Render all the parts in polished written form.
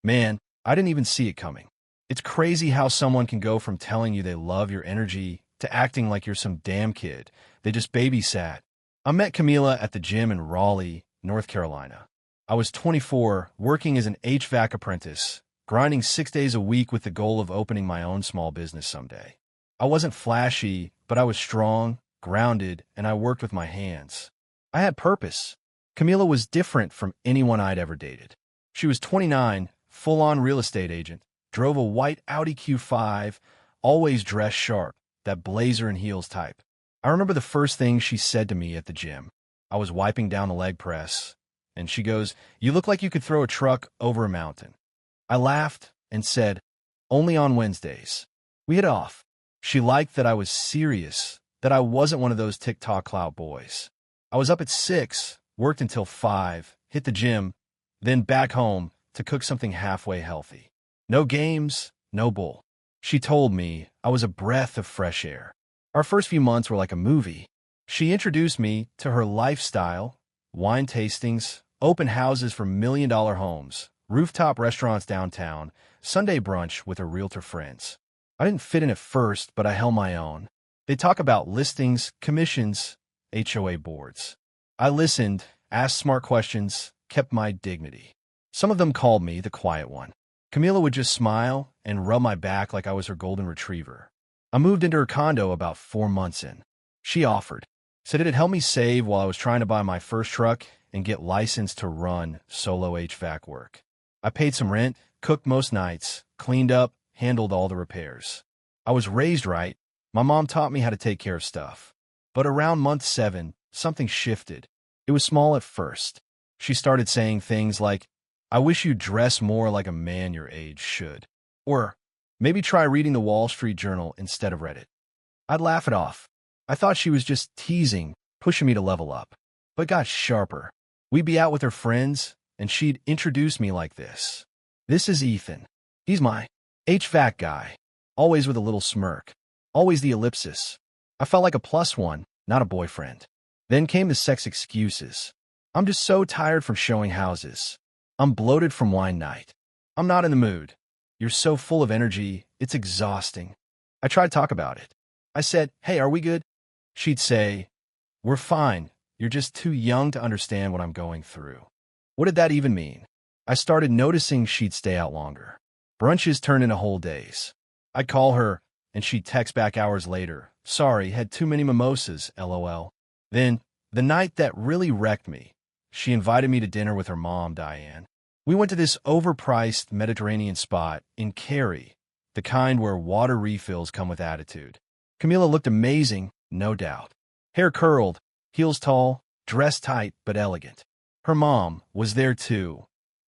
Man, I didn't even see it coming. It's crazy how someone can go from telling you they love your energy to acting like you're some damn kid they just babysat. I met Camila at the gym in Raleigh, North Carolina. I was 24, working as an HVAC apprentice, grinding 6 days a week with the goal of opening my own small business someday. I wasn't flashy, but I was strong, grounded, and I worked with my hands. I had purpose. Camila was different from anyone I'd ever dated. She was 29, full-on real estate agent, drove a white Audi Q5, always dressed sharp, that blazer and heels type. I remember the first thing she said to me at the gym. I was wiping down the leg press, and she goes, "You look like you could throw a truck over a mountain." I laughed and said, "Only on Wednesdays." We hit off. She liked that I was serious, that I wasn't one of those TikTok clout boys. I was up at 6, worked until 5, hit the gym, then back home to cook something halfway healthy. No games, no bull. She told me I was a breath of fresh air. Our first few months were like a movie. She introduced me to her lifestyle, wine tastings, open houses for million-dollar homes, rooftop restaurants downtown, Sunday brunch with her realtor friends. I didn't fit in at first, but I held my own. They talk about listings, commissions, HOA boards. I listened, asked smart questions, kept my dignity. Some of them called me the quiet one. Camila would just smile and rub my back like I was her golden retriever. I moved into her condo about 4 months in. She offered, said it'd help me save while I was trying to buy my first truck and get licensed to run solo HVAC work. I paid some rent, cooked most nights, cleaned up, handled all the repairs. I was raised right. My mom taught me how to take care of stuff. But around month 7, something shifted. It was small at first. She started saying things like, "I wish you'd dress more like a man your age should." Or, "Maybe try reading the Wall Street Journal instead of Reddit." I'd laugh it off. I thought she was just teasing, pushing me to level up. But it got sharper. We'd be out with her friends, and she'd introduce me like this. "This is Ethan. He's my HVAC guy." Always with a little smirk. Always the ellipsis. I felt like a plus one, not a boyfriend. Then came the sex excuses. "I'm just so tired from showing houses. I'm bloated from wine night. I'm not in the mood. You're so full of energy, it's exhausting." I tried to talk about it. I said, "Hey, are we good?" She'd say, "We're fine. You're just too young to understand what I'm going through." What did that even mean? I started noticing she'd stay out longer. Brunches turned into whole days. I'd call her, and she'd text back hours later, "Sorry, had too many mimosas, LOL." Then, the night that really wrecked me, she invited me to dinner with her mom, Diane. We went to this overpriced Mediterranean spot in Cary, the kind where water refills come with attitude. Camila looked amazing, no doubt. Hair curled, heels tall, dressed tight but elegant. Her mom was there too.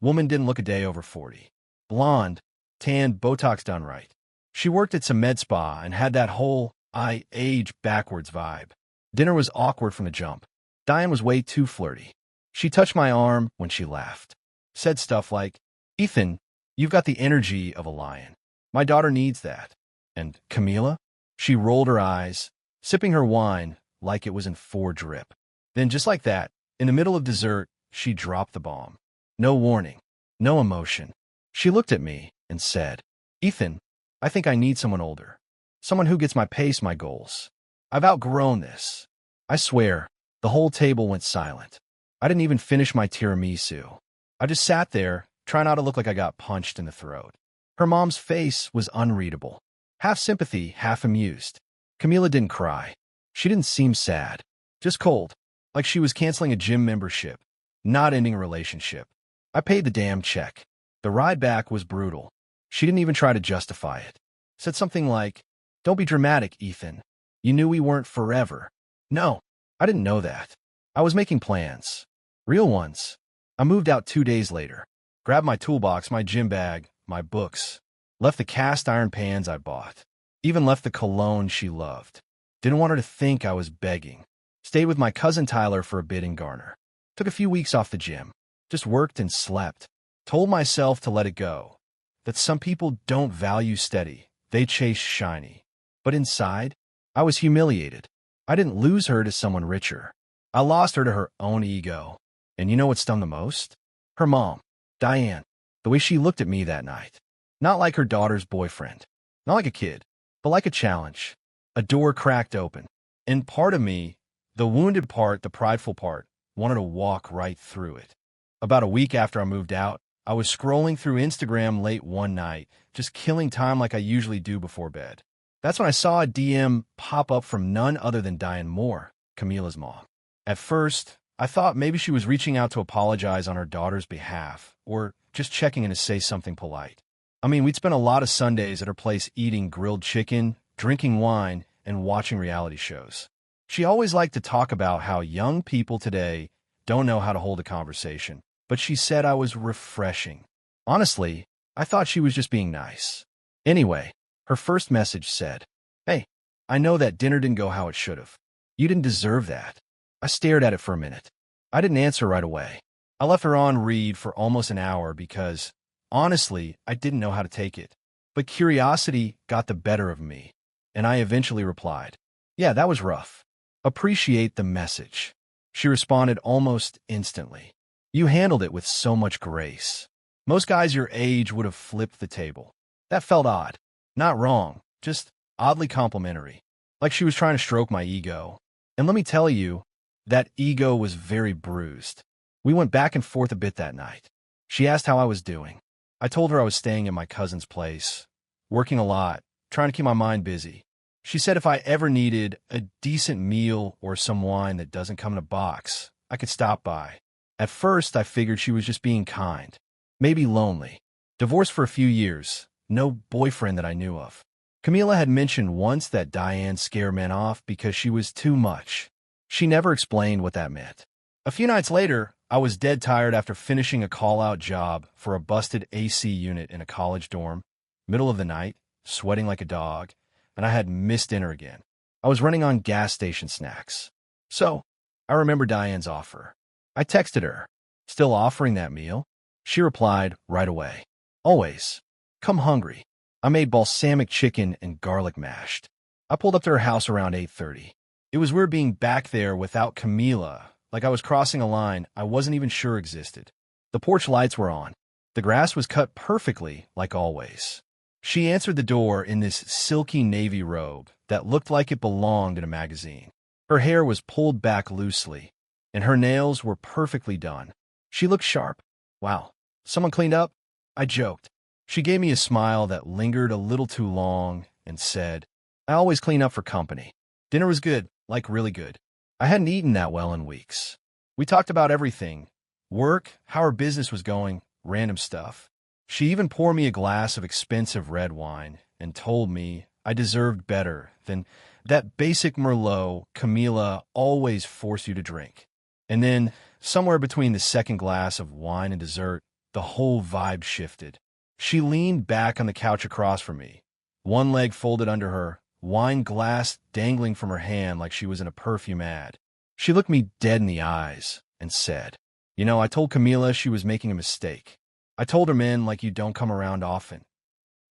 Woman didn't look a day over 40. Blonde, tanned, Botox done right. She worked at some med spa and had that whole I age backwards vibe. Dinner was awkward from the jump. Diane was way too flirty. She touched my arm when she laughed. Said stuff like, "Ethan, you've got the energy of a lion. My daughter needs that." And Camila? She rolled her eyes, sipping her wine like it was in 4 drip. Then just like that, in the middle of dessert, she dropped the bomb. No warning, no emotion. She looked at me and said, "Ethan, I think I need someone older. Someone who gets my pace, my goals. I've outgrown this." I swear, the whole table went silent. I didn't even finish my tiramisu. I just sat there, trying not to look like I got punched in the throat. Her mom's face was unreadable. Half sympathy, half amused. Camila didn't cry. She didn't seem sad. Just cold, like she was canceling a gym membership, not ending a relationship. I paid the damn check. The ride back was brutal. She didn't even try to justify it. Said something like, "Don't be dramatic, Ethan. You knew we weren't forever." No, I didn't know that. I was making plans. Real ones. I moved out 2 days later. Grabbed my toolbox, my gym bag, my books. Left the cast iron pans I bought. Even left the cologne she loved. Didn't want her to think I was begging. Stayed with my cousin Tyler for a bit in Garner. Took a few weeks off the gym. Just worked and slept. Told myself to let it go. That some people don't value steady. They chase shiny. But inside, I was humiliated. I didn't lose her to someone richer. I lost her to her own ego. And you know what stung the most? Her mom, Diane. The way she looked at me that night. Not like her daughter's boyfriend. Not like a kid, but like a challenge. A door cracked open. And part of me, the wounded part, the prideful part, wanted to walk right through it. About a week after I moved out, I was scrolling through Instagram late one night, just killing time like I usually do before bed. That's when I saw a DM pop up from none other than Diane Moore, Camila's mom. At first, I thought maybe she was reaching out to apologize on her daughter's behalf, or just checking in to say something polite. I mean, we'd spent a lot of Sundays at her place eating grilled chicken, drinking wine, and watching reality shows. She always liked to talk about how young people today don't know how to hold a conversation, but she said I was refreshing. Honestly, I thought she was just being nice. Anyway, her first message said, "Hey, I know that dinner didn't go how it should have. You didn't deserve that." I stared at it for a minute. I didn't answer right away. I left her on read for almost an hour because, honestly, I didn't know how to take it. But curiosity got the better of me, and I eventually replied, "Yeah, that was rough. Appreciate the message." She responded almost instantly. "You handled it with so much grace. Most guys your age would have flipped the table." That felt odd. Not wrong, just oddly complimentary. Like she was trying to stroke my ego. And let me tell you, that ego was very bruised. We went back and forth a bit that night. She asked how I was doing. I told her I was staying at my cousin's place, working a lot, trying to keep my mind busy. She said if I ever needed a decent meal or some wine that doesn't come in a box, I could stop by. At first, I figured she was just being kind. Maybe lonely. Divorced for a few years. No boyfriend that I knew of. Camila had mentioned once that Diane scared men off because she was too much. She never explained what that meant. A few nights later, I was dead tired after finishing a call-out job for a busted AC unit in a college dorm. Middle of the night, sweating like a dog, and I had missed dinner again. I was running on gas station snacks. So, I remember Diane's offer. I texted her, "Still offering that meal?" She replied right away, "Always. Come hungry." I made balsamic chicken and garlic mashed. I pulled up to her house around 8:30. It was weird being back there without Camila, like I was crossing a line I wasn't even sure existed. The porch lights were on. The grass was cut perfectly, like always. She answered the door in this silky navy robe that looked like it belonged in a magazine. Her hair was pulled back loosely, and her nails were perfectly done. She looked sharp. "Wow, someone cleaned up?" I joked. She gave me a smile that lingered a little too long and said, "I always clean up for company." Dinner was good, like really good. I hadn't eaten that well in weeks. We talked about everything. Work, how her business was going, random stuff. She even poured me a glass of expensive red wine and told me I deserved better than that basic Merlot Camila always forced you to drink. And then, somewhere between the second glass of wine and dessert, the whole vibe shifted. She leaned back on the couch across from me, one leg folded under her, wine glass dangling from her hand like she was in a perfume ad. She looked me dead in the eyes and said, "You know, I told Camila she was making a mistake. I told her men like you don't come around often."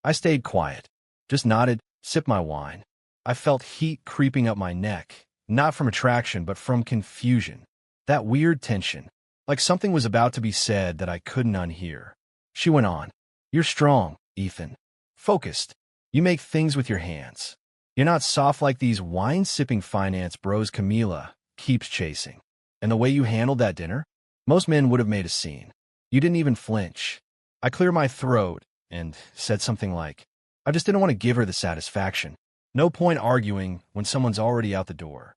I stayed quiet, just nodded, sipped my wine. I felt heat creeping up my neck, not from attraction, but from confusion. That weird tension, like something was about to be said that I couldn't unhear. She went on, "You're strong, Ethan. Focused. You make things with your hands. You're not soft like these wine-sipping finance bros Camila keeps chasing. And the way you handled that dinner, most men would have made a scene. You didn't even flinch." I cleared my throat and said something like, "I just didn't want to give her the satisfaction. No point arguing when someone's already out the door."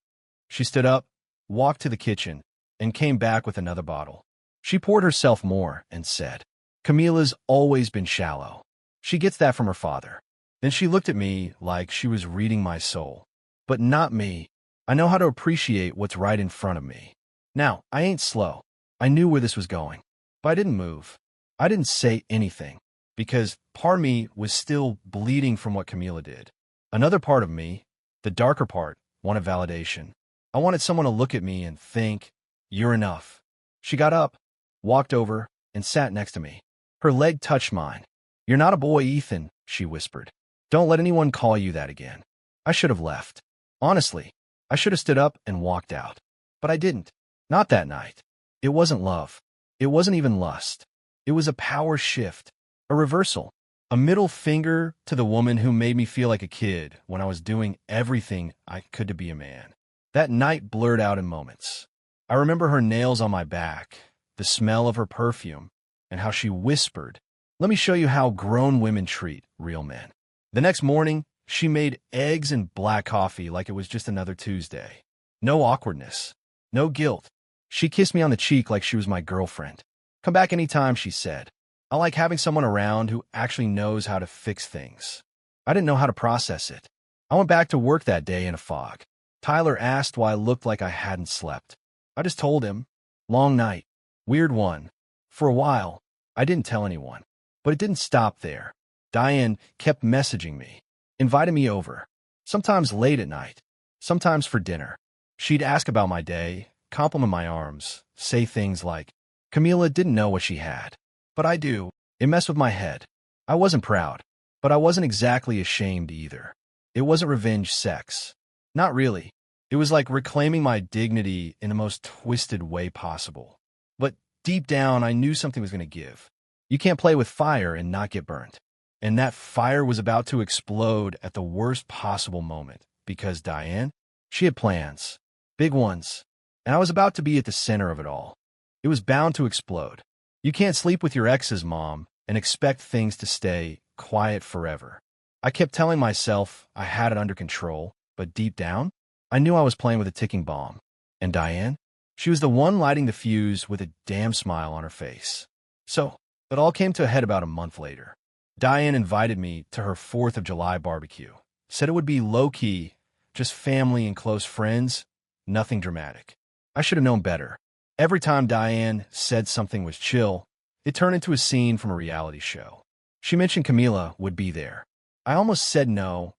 She stood up, walked to the kitchen, and came back with another bottle. She poured herself more and said, "Camila's always been shallow. She gets that from her father." Then she looked at me like she was reading my soul. But not me. I know how to appreciate what's right in front of me. Now, I ain't slow. I knew where this was going. But I didn't move. I didn't say anything, because part of me was still bleeding from what Camila did. Another part of me, the darker part, wanted validation. I wanted someone to look at me and think, "You're enough." She got up, walked over, and sat next to me. Her leg touched mine. "You're not a boy, Ethan," she whispered. "Don't let anyone call you that again." I should have left. Honestly, I should have stood up and walked out. But I didn't. Not that night. It wasn't love. It wasn't even lust. It was a power shift, a reversal, a middle finger to the woman who made me feel like a kid when I was doing everything I could to be a man. That night blurred out in moments. I remember her nails on my back, the smell of her perfume, and how she whispered, "Let me show you how grown women treat real men." The next morning, she made eggs and black coffee like it was just another Tuesday. No awkwardness, no guilt. She kissed me on the cheek like she was my girlfriend. "Come back anytime," she said. "I like having someone around who actually knows how to fix things." I didn't know how to process it. I went back to work that day in a fog. Tyler asked why I looked like I hadn't slept. I just told him. Long night. Weird one. For a while, I didn't tell anyone. But it didn't stop there. Diane kept messaging me, inviting me over, sometimes late at night, sometimes for dinner. She'd ask about my day, compliment my arms, say things like, "Camila didn't know what she had. But I do." It messed with my head. I wasn't proud, but I wasn't exactly ashamed either. It wasn't revenge sex. Not really. It was like reclaiming my dignity in the most twisted way possible. But deep down, I knew something was going to give. You can't play with fire and not get burnt. And that fire was about to explode at the worst possible moment because Diane, she had plans, big ones, and I was about to be at the center of it all. It was bound to explode. You can't sleep with your ex's mom and expect things to stay quiet forever. I kept telling myself I had it under control, but deep down, I knew I was playing with a ticking bomb. And Diane? She was the one lighting the fuse with a damn smile on her face. So, it all came to a head about a month later. Diane invited me to her 4th of July barbecue. Said it would be low-key, just family and close friends, nothing dramatic. I should have known better. Every time Diane said something was chill, it turned into a scene from a reality show. She mentioned Camila would be there. I almost said no,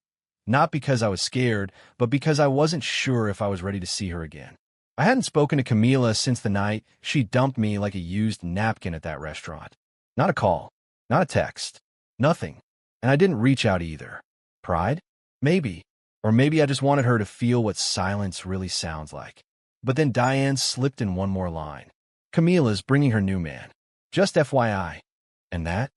not because I was scared, but because I wasn't sure if I was ready to see her again. I hadn't spoken to Camila since the night she dumped me like a used napkin at that restaurant. Not a call, not a text, nothing. And I didn't reach out either. Pride? Maybe. Or maybe I just wanted her to feel what silence really sounds like. But then Diane slipped in one more line. "Camila's bringing her new man. Just FYI." And that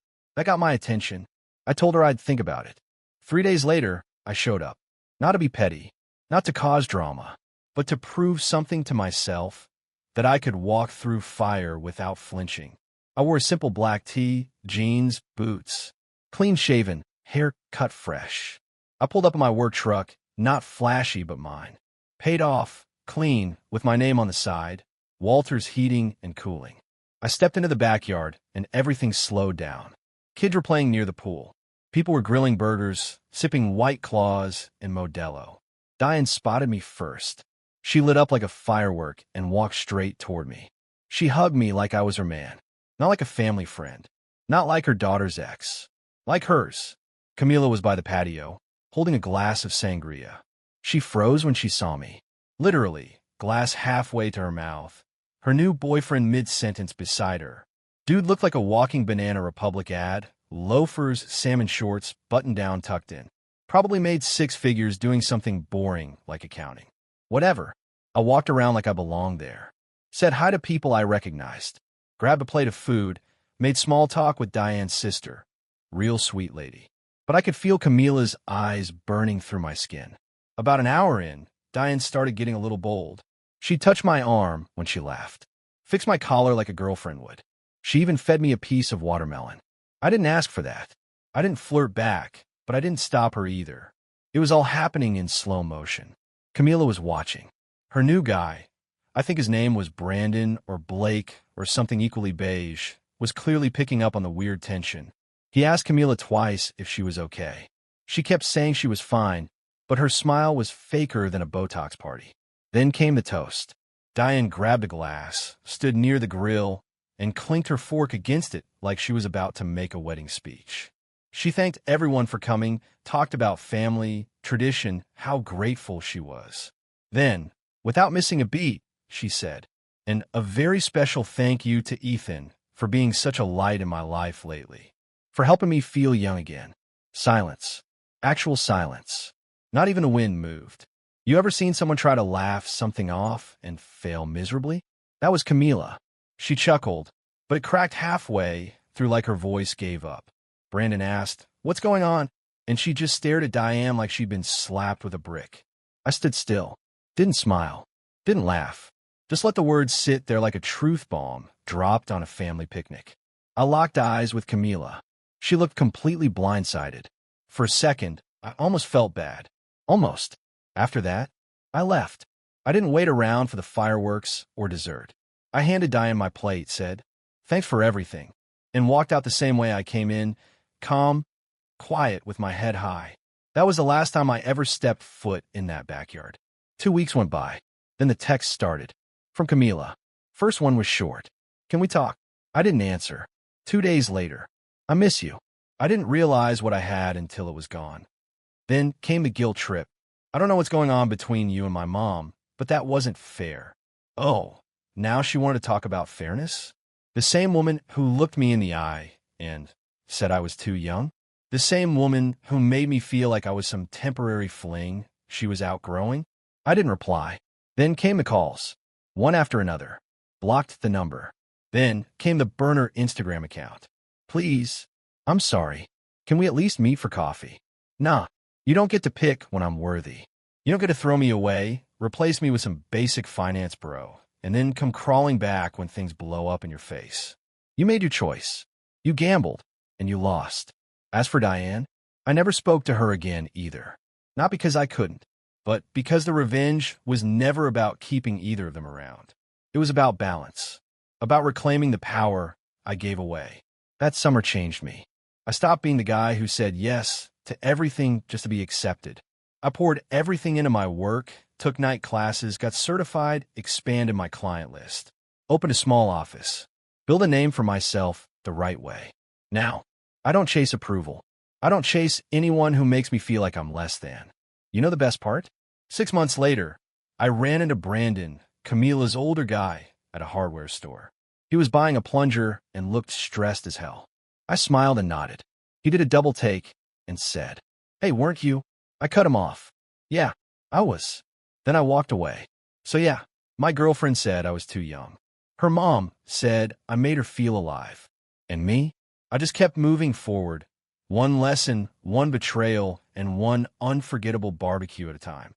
got my attention. I told her I'd think about it. 3 days later, I showed up. Not to be petty, not to cause drama, but to prove something to myself, that I could walk through fire without flinching. I wore a simple black tee, jeans, boots. Clean shaven, hair cut fresh. I pulled up in my work truck, not flashy but mine. Paid off, clean, with my name on the side, Walters Heating and Cooling. I stepped into the backyard, and everything slowed down. Kids were playing near the pool. People were grilling burgers, sipping White Claws and Modelo. Diane spotted me first. She lit up like a firework and walked straight toward me. She hugged me like I was her man. Not like a family friend. Not like her daughter's ex. Like hers. Camila was by the patio, holding a glass of sangria. She froze when she saw me. Literally, glass halfway to her mouth. Her new boyfriend mid-sentence beside her. Dude looked like a walking Banana Republic ad. Loafers, salmon shorts, button down tucked in. Probably made 6 figures doing something boring like accounting. Whatever. I walked around like I belonged there. Said hi to people I recognized. Grabbed a plate of food. Made small talk with Diane's sister. Real sweet lady. But I could feel Camila's eyes burning through my skin. About an hour in, Diane started getting a little bold. She touched my arm when she laughed. Fixed my collar like a girlfriend would. She even fed me a piece of watermelon. I didn't ask for that. I didn't flirt back, but I didn't stop her either. It was all happening in slow motion. Camila was watching. Her new guy, I think his name was Brandon or Blake or something equally beige, was clearly picking up on the weird tension. He asked Camila twice if she was okay. She kept saying she was fine, but her smile was faker than a Botox party. Then came the toast. Diane grabbed a glass, stood near the grill, and clinked her fork against it like she was about to make a wedding speech. She thanked everyone for coming, talked about family, tradition, how grateful she was. Then, without missing a beat, she said, "And a very special thank you to Ethan for being such a light in my life lately, for helping me feel young again." Silence. Actual silence. Not even a wind moved. You ever seen someone try to laugh something off and fail miserably? That was Camila. She chuckled, but it cracked halfway, through like her voice gave up. Brandon asked, "What's going on?" And she just stared at Diane like she'd been slapped with a brick. I stood still, didn't smile, didn't laugh. Just let the words sit there like a truth bomb dropped on a family picnic. I locked eyes with Camila. She looked completely blindsided. For a second, I almost felt bad. Almost. After that, I left. I didn't wait around for the fireworks or dessert. I handed Diane my plate, said, "Thanks for everything," and walked out the same way I came in, calm, quiet, with my head high. That was the last time I ever stepped foot in that backyard. 2 weeks went by. Then the text started. From Camila. First one was short. "Can we talk?" I didn't answer. 2 days later. "I miss you." I didn't realize what I had until it was gone. Then came the guilt trip. "I don't know what's going on between you and my mom, but that wasn't fair." Oh, now she wanted to talk about fairness? The same woman who looked me in the eye and said I was too young? The same woman who made me feel like I was some temporary fling she was outgrowing? I didn't reply. Then came the calls, one after another. Blocked the number. Then came the burner Instagram account. "Please, I'm sorry. Can we at least meet for coffee?" "Nah, you don't get to pick when I'm worthy. You don't get to throw me away, replace me with some basic finance bro, and then come crawling back when things blow up in your face. You made your choice. You gambled, and you lost." As for Diane, I never spoke to her again either. Not because I couldn't, but because the revenge was never about keeping either of them around. It was about balance, about reclaiming the power I gave away. That summer changed me. I stopped being the guy who said yes to everything just to be accepted. I poured everything into my work, took night classes, got certified, expanded my client list, opened a small office, built a name for myself the right way. Now, I don't chase approval. I don't chase anyone who makes me feel like I'm less than. You know the best part? 6 months later, I ran into Brandon, Camila's older guy, at a hardware store. He was buying a plunger and looked stressed as hell. I smiled and nodded. He did a double take and said, "Hey, weren't you?" I cut him off. "Yeah, I was." Then I walked away. So yeah, my girlfriend said I was too young. Her mom said I made her feel alive. And me? I just kept moving forward, one lesson, one betrayal, and one unforgettable barbecue at a time.